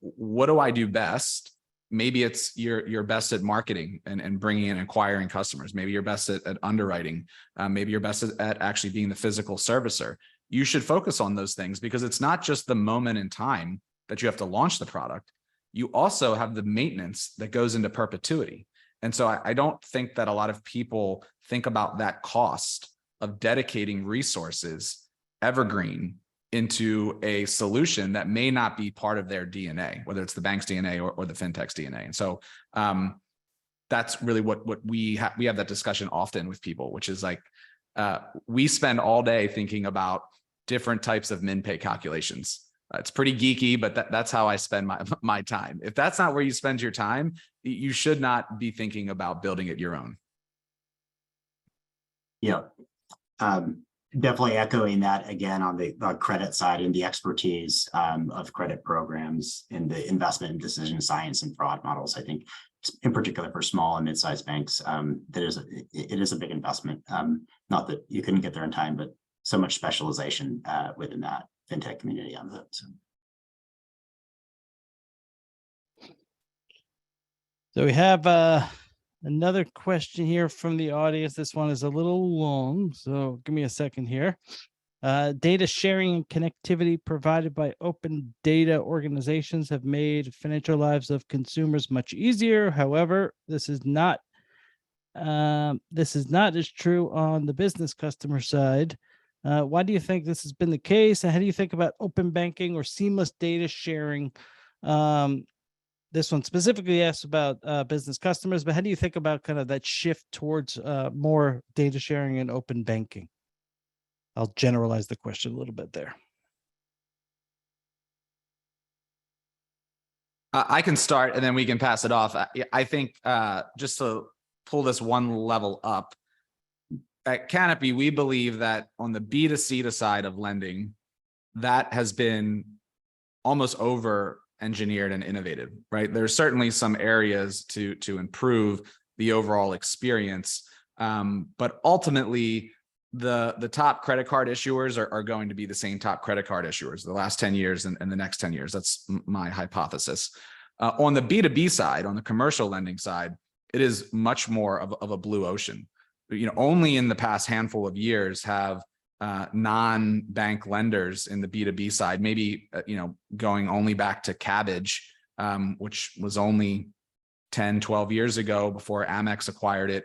S2: what do I do best? Maybe it's you're best at marketing and bringing in and acquiring customers. Maybe you're best at underwriting. Maybe you're best at actually being the physical servicer. You should focus on those things, because it's not just the moment in time that you have to launch the product. You also have the maintenance that goes into perpetuity. And so I don't think that a lot of people think about that cost of dedicating resources evergreen into a solution that may not be part of their DNA, whether it's the bank's DNA or the fintech's DNA. And so that's really what we have that discussion often with people, which is like, we spend all day thinking about different types of min pay calculations. It's pretty geeky, but that's how I spend my time. If that's not where you spend your time, you should not be thinking about building it your own.
S5: Yeah. Definitely echoing that again on the credit side and the expertise of credit programs in the investment and decision science and fraud models. I think in particular for small and mid-sized banks, it is a big investment. Not that you couldn't get there in time, but so much specialization within that fintech community on that.
S1: So we have another question here from the audience. This one is a little long, so give me a second here. Data sharing and connectivity provided by open data organizations have made financial lives of consumers much easier. However, this is not as true on the business customer side. Why do you think this has been the case? And how do you think about open banking or seamless data sharing? This one specifically asks about business customers, but how do you think about kind of that shift towards more data sharing and open banking? I'll generalize the question a little bit there.
S2: I can start and then we can pass it off. I think just to pull this one level up, at Canopy, we believe that on the B2C side of lending, that has been almost over engineered and innovated, right? There's certainly some areas to improve the overall experience, but ultimately the top credit card issuers are going to be the same top credit card issuers the last 10 years and the next 10 years. That's my hypothesis. On the B2B side, on the commercial lending side, it is much more of a blue ocean. Only in the past handful of years have non-bank lenders in the B2B side, maybe, going only back to Cabbage, which was only 10, 12 years ago before Amex acquired it.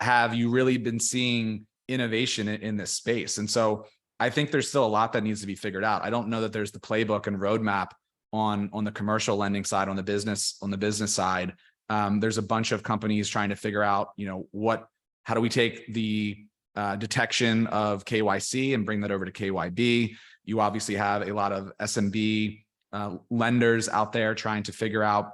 S2: Have you really been seeing innovation in this space? And so I think there's still a lot that needs to be figured out. I don't know that there's the playbook and roadmap on the commercial lending side, on the business side. There's a bunch of companies trying to figure out, how do we take the detection of KYC and bring that over to KYB? You obviously have a lot of SMB lenders out there trying to figure out,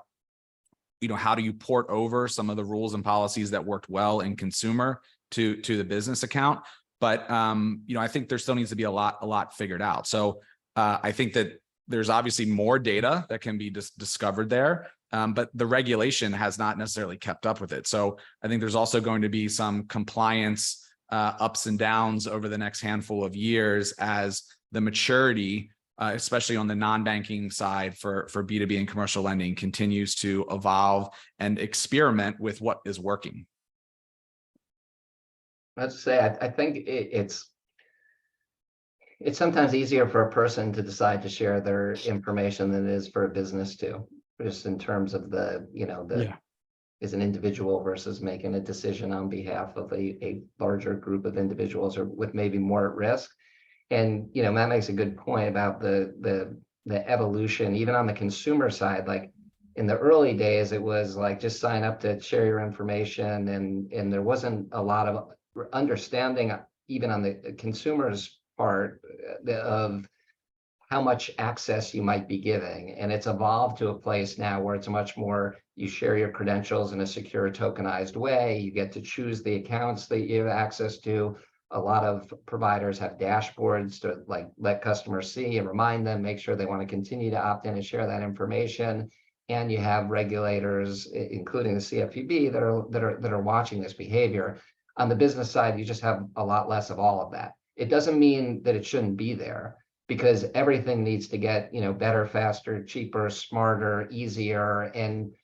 S2: how do you port over some of the rules and policies that worked well in consumer to the business account? But I think there still needs to be a lot figured out. So I think that there's obviously more data that can be discovered there, but the regulation has not necessarily kept up with it. So I think there's also going to be some compliance ups and downs over the next handful of years as the maturity, especially on the non-banking side for B2B and commercial lending, continues to evolve and experiment with what is working.
S3: Let's say, I think it's sometimes easier for a person to decide to share their information than it is for a business to, just in terms of is an individual versus making a decision on behalf of a larger group of individuals or with maybe more at risk. And, Matt makes a good point about the evolution, even on the consumer side. Like in the early days, it was like, just sign up to share your information. And there wasn't a lot of understanding, even on the consumer's part, of how much access you might be giving. And it's evolved to a place now where it's much more, you share your credentials in a secure tokenized way. You get to choose the accounts that you have access to. A lot of providers have dashboards to let customers see and remind them, make sure they want to continue to opt in and share that information. And you have regulators, including the CFPB, that are watching this behavior. On the business side, you just have a lot less of all of that. It doesn't mean that it shouldn't be there, because everything needs to get better, faster, cheaper, smarter, easier, and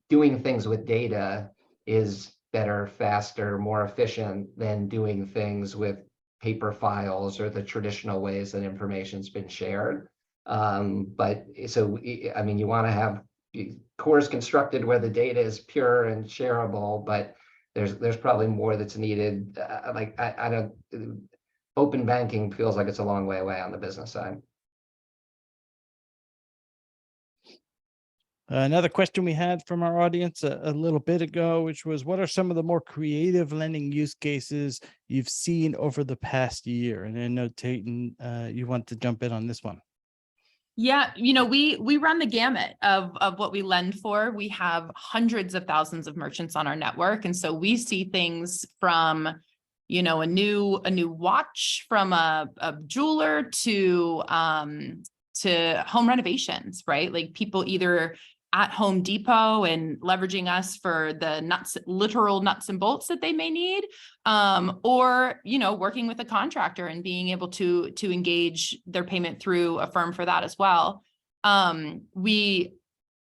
S3: doing things with data is better, faster, more efficient than doing things with paper files or the traditional ways that information's been shared. But so, I mean, you want to have cores constructed where the data is pure and shareable, but there's probably more that's needed. I don't, open banking feels like it's a long way away on the business side.
S1: Another question we had from our audience a little bit ago, which was, what are some of the more creative lending use cases you've seen over the past year? And I know, Taten, you want to jump in on this one.
S4: Yeah, we run the gamut of what we lend for. We have hundreds of thousands of merchants on our network. And so we see things from, a new watch from a jeweler to home renovations, right? Like people either at Home Depot and leveraging us for the literal nuts and bolts that they may need, or, working with a contractor and being able to engage their payment through Affirm for that as well. We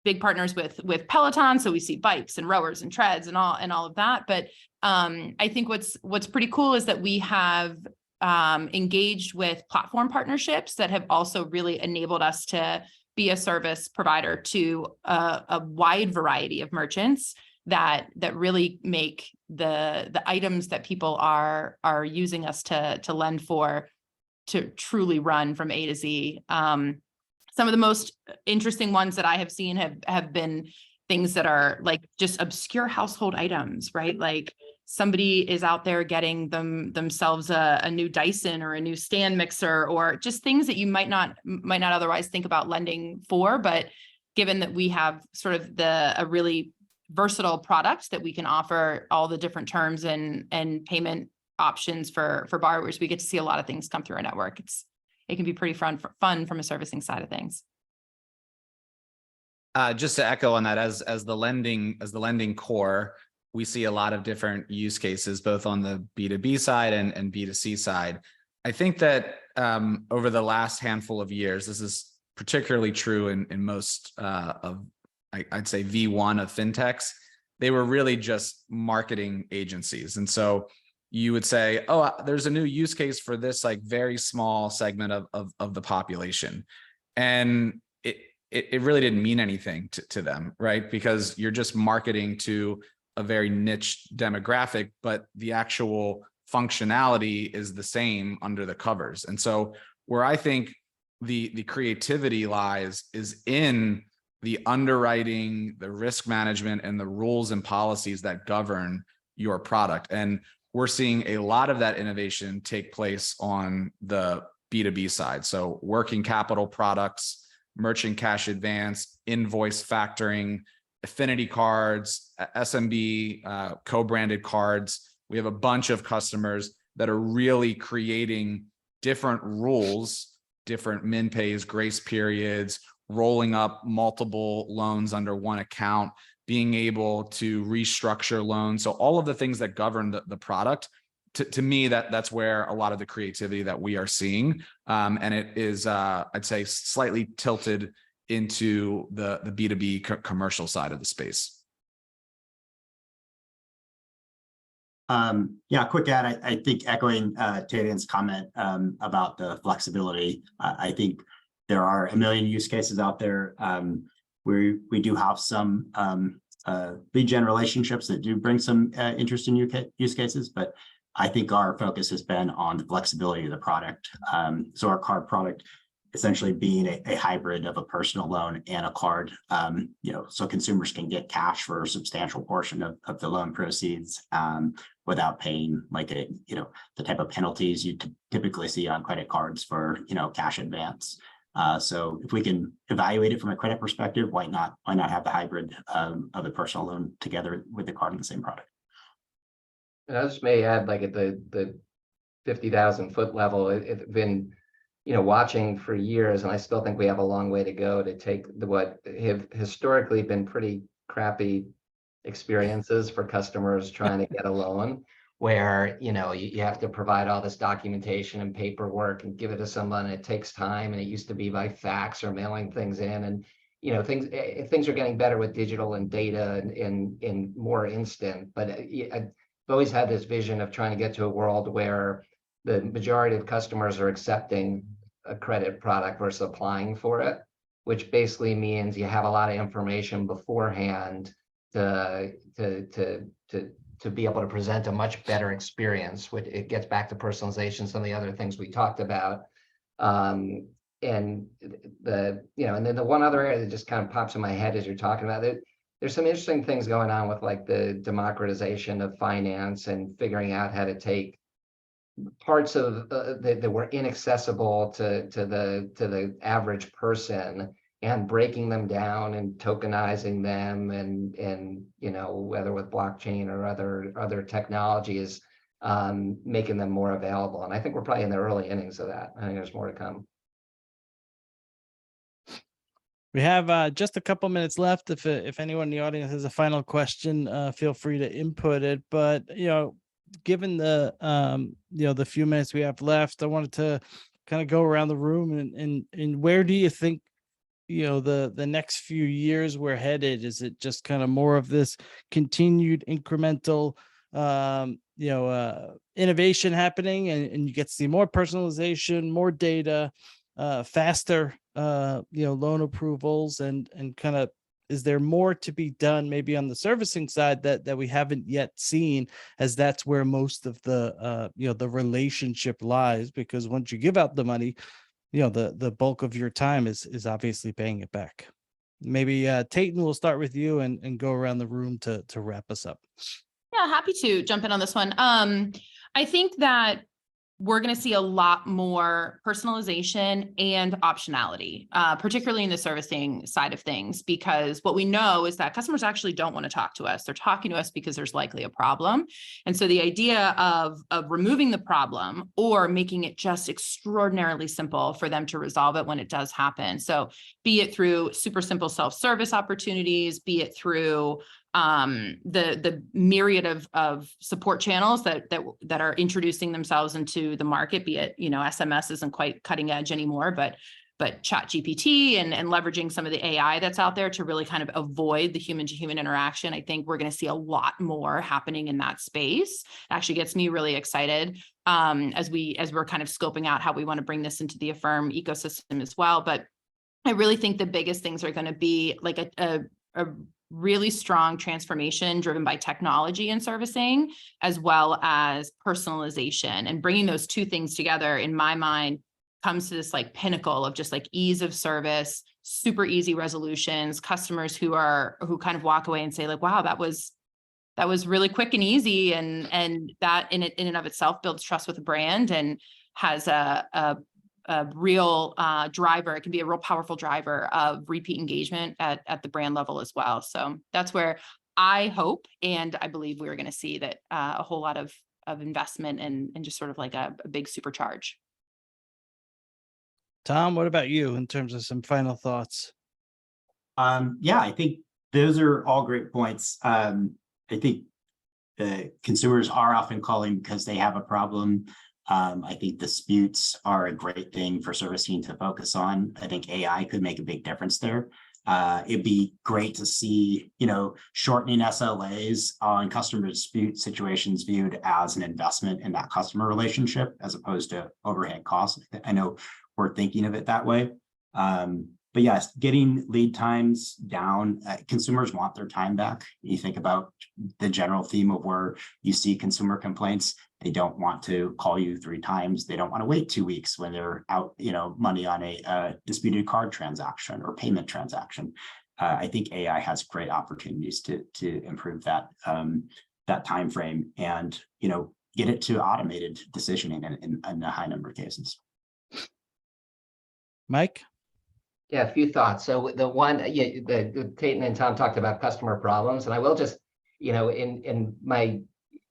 S4: big partners with Peloton, so we see bikes and rowers and treads and all of that. But I think what's pretty cool is that we have engaged with platform partnerships that have also really enabled us to be a service provider to a wide variety of merchants that really make the items that people are using us to lend for to truly run from A to Z. Some of the most interesting ones that I have seen have been things that are like just obscure household items, right? Like somebody is out there getting themselves a new Dyson or a new stand mixer, or just things that you might not otherwise think about lending for. But given that we have sort of a really versatile product that we can offer all the different terms and payment options for borrowers, we get to see a lot of things come through our network. It can be pretty fun from a servicing side of things.
S2: Just to echo on that, as the lending core, we see a lot of different use cases, both on the B2B side and B2C side. I think that over the last handful of years, this is particularly true in most I'd say V1 of fintechs. They were really just marketing agencies. And so you would say, oh, there's a new use case for this like very small segment of the population. And it really didn't mean anything to them, right? Because you're just marketing to a very niche demographic, but the actual functionality is the same under the covers. And so where I think the creativity lies is in the underwriting, the risk management, and the rules and policies that govern your product. And we're seeing a lot of that innovation take place on the B2B side. So working capital products, merchant cash advance, invoice factoring, affinity cards, SMB, co-branded cards. We have a bunch of customers that are really creating different rules, different min pays, grace periods, rolling up multiple loans under one account, being able to restructure loans. So all of the things that govern the product, to me, that's where a lot of the creativity that we are seeing. And it is, I'd say, slightly tilted into the B2B commercial side of the space.
S5: Yeah, quick add. I think echoing Taten's comment about the flexibility. I think there are a million use cases out there. We do have some lead gen relationships that do bring some interesting use cases, but I think our focus has been on the flexibility of the product. So our card product essentially being a hybrid of a personal loan and a card, so consumers can get cash for a substantial portion of the loan proceeds without paying the type of penalties you typically see on credit cards for cash advance. So if we can evaluate it from a credit perspective, why not have the hybrid of the personal loan together with the card in the same product?
S3: And I just may add, like at the 50,000 foot level, it's been watching for years, and I still think we have a long way to go to take what have historically been pretty crappy experiences for customers trying to get a loan, where you have to provide all this documentation and paperwork and give it to someone, and it takes time, and it used to be by fax or mailing things in, and things are getting better with digital and data and more instant. But I've always had this vision of trying to get to a world where the majority of customers are accepting a credit product versus applying for it, which basically means you have a lot of information beforehand to be able to present a much better experience. Which it gets back to personalization, some of the other things we talked about. And then the one other area that just kind of pops in my head as you're talking about it, there's some interesting things going on with like the democratization of finance and figuring out how to take parts of that were inaccessible to the average person and breaking them down and tokenizing them and whether with blockchain or other technologies, making them more available. And I think we're probably in the early innings of that. I think there's more to come.
S1: We have just a couple minutes left. If anyone in the audience has a final question, feel free to input it. But given the the few minutes we have left, I wanted to kind of go around the room and where do you think the next few years we're headed? Is it just kind of more of this continued incremental innovation happening, and you get to see more personalization, more data, faster loan approvals, and kind of, is there more to be done maybe on the servicing side that we haven't yet seen, as that's where most of the the relationship lies? Because once you give out the money, the bulk of your time is obviously paying it back. Maybe Taten, we'll start with you and go around the room to wrap us up.
S4: Yeah, happy to jump in on this one. I think that we're going to see a lot more personalization and optionality, particularly in the servicing side of things, because what we know is that customers actually don't want to talk to us. They're talking to us because there's likely a problem. And so the idea of removing the problem or making it just extraordinarily simple for them to resolve it when it does happen. So be it through super simple self-service opportunities, be it through the myriad of support channels that are introducing themselves into the market, be it, SMS isn't quite cutting edge anymore, but chat GPT and leveraging some of the AI that's out there to really kind of avoid the human to human interaction. I think we're going to see a lot more happening in that space. It actually gets me really excited as we're kind of scoping out how we want to bring this into the Affirm ecosystem as well. But I really think the biggest things are going to be like a really strong transformation driven by technology and servicing, as well as personalization, and bringing those two things together, in my mind, comes to this like pinnacle of just like ease of service, super easy resolutions, customers who kind of walk away and say like, wow, that was really quick and easy. And that in and of itself builds trust with the brand and has a real driver. It can be a real powerful driver of repeat engagement at the brand level as well. So that's where I hope, and I believe we're going to see that a whole lot of investment and just sort of like a big supercharge.
S1: Tom, what about you in terms of some final thoughts?
S5: Yeah, I think those are all great points. I think consumers are often calling because they have a problem. I think disputes are a great thing for servicing to focus on. I think AI could make a big difference there. It'd be great to see, shortening SLAs on customer dispute situations viewed as an investment in that customer relationship as opposed to overhead costs. I know we're thinking of it that way. But yes, getting lead times down, consumers want their time back. You think about the general theme of where you see consumer complaints, they don't want to call you 3 times. They don't want to wait 2 weeks when they're out, money on a disputed card transaction or payment transaction. I think AI has great opportunities to improve that time frame and, get it to automated decisioning in a high number of cases.
S1: Mike?
S3: Yeah, a few thoughts. So the one, the Taten and Tom talked about customer problems, and I will just, in my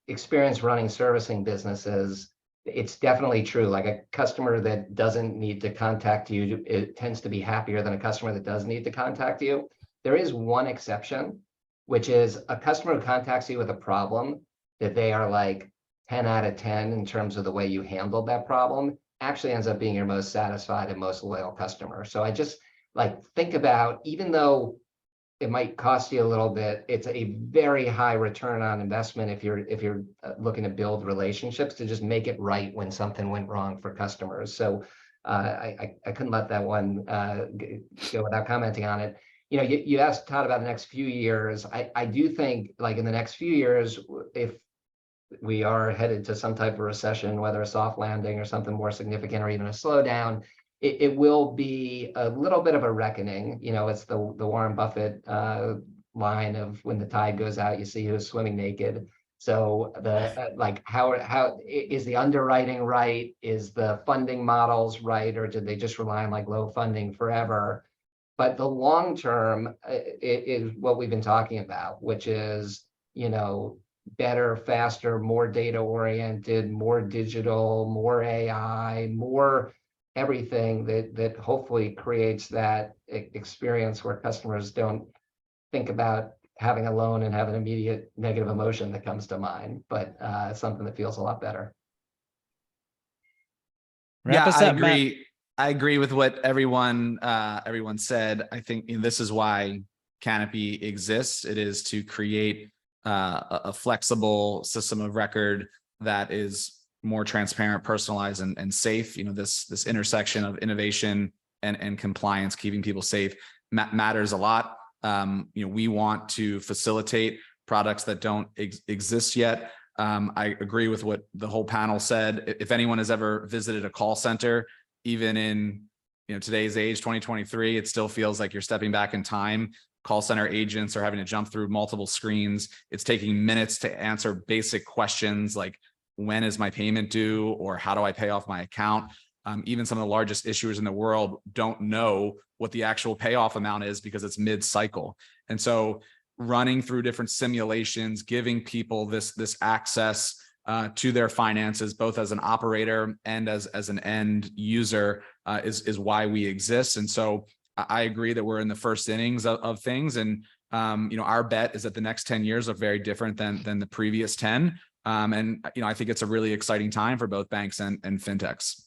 S3: experience running servicing businesses, it's definitely true. Like a customer that doesn't need to contact you, it tends to be happier than a customer that does need to contact you. There is one exception, which is a customer who contacts you with a problem that they are like 10 out of 10 in terms of the way you handled that problem, actually ends up being your most satisfied and most loyal customer. So I just think about, even though it might cost you a little bit, it's a very high return on investment if you're looking to build relationships to just make it right when something went wrong for customers. So I couldn't let that one go without commenting on it. You asked Todd about the next few years. I do think in the next few years, if we are headed to some type of recession, whether a soft landing or something more significant or even a slowdown, it will be a little bit of a reckoning. It's the Warren Buffett line of when the tide goes out, you see who's swimming naked. So how is the underwriting right? Is the funding models right? Or did they just rely on low funding forever? But the long term is what we've been talking about, which is, better, faster, more data oriented, more digital, more AI, more everything that hopefully creates that experience where customers don't think about having a loan and have an immediate negative emotion that comes to mind, but something that feels a lot better.
S2: I agree with what everyone said. I think this is why Canopy exists. It is to create a flexible system of record that is more transparent, personalized, and safe. This intersection of innovation and compliance, keeping people safe, matters a lot. We want to facilitate products that don't exist yet. I agree with what the whole panel said. If anyone has ever visited a call center, even in today's age, 2023, it still feels like you're stepping back in time. Call center agents are having to jump through multiple screens. It's taking minutes to answer basic questions like, when is my payment due? Or how do I pay off my account? Even some of the largest issuers in the world don't know what the actual payoff amount is because it's mid-cycle. And so running through different simulations, giving people this access to their finances, both as an operator and as an end user, is why we exist. And so I agree that we're in the first innings of things, and Our bet is that the next 10 years look very different than the previous 10. And I think it's a really exciting time for both banks and fintechs.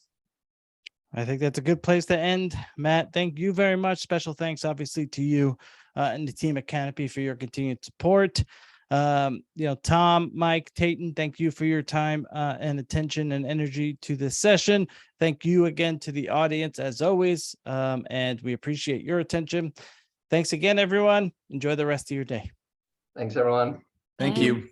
S1: I think that's a good place to end. Matt, thank you very much. Special thanks, obviously, to you and the team at Canopy for your continued support. Tom, Mike, Taten, thank you for your time and attention and energy to this session. Thank you again to the audience, as always, and we appreciate your attention. Thanks again, everyone. Enjoy the rest of your day.
S3: Thanks, everyone.
S2: Thank you.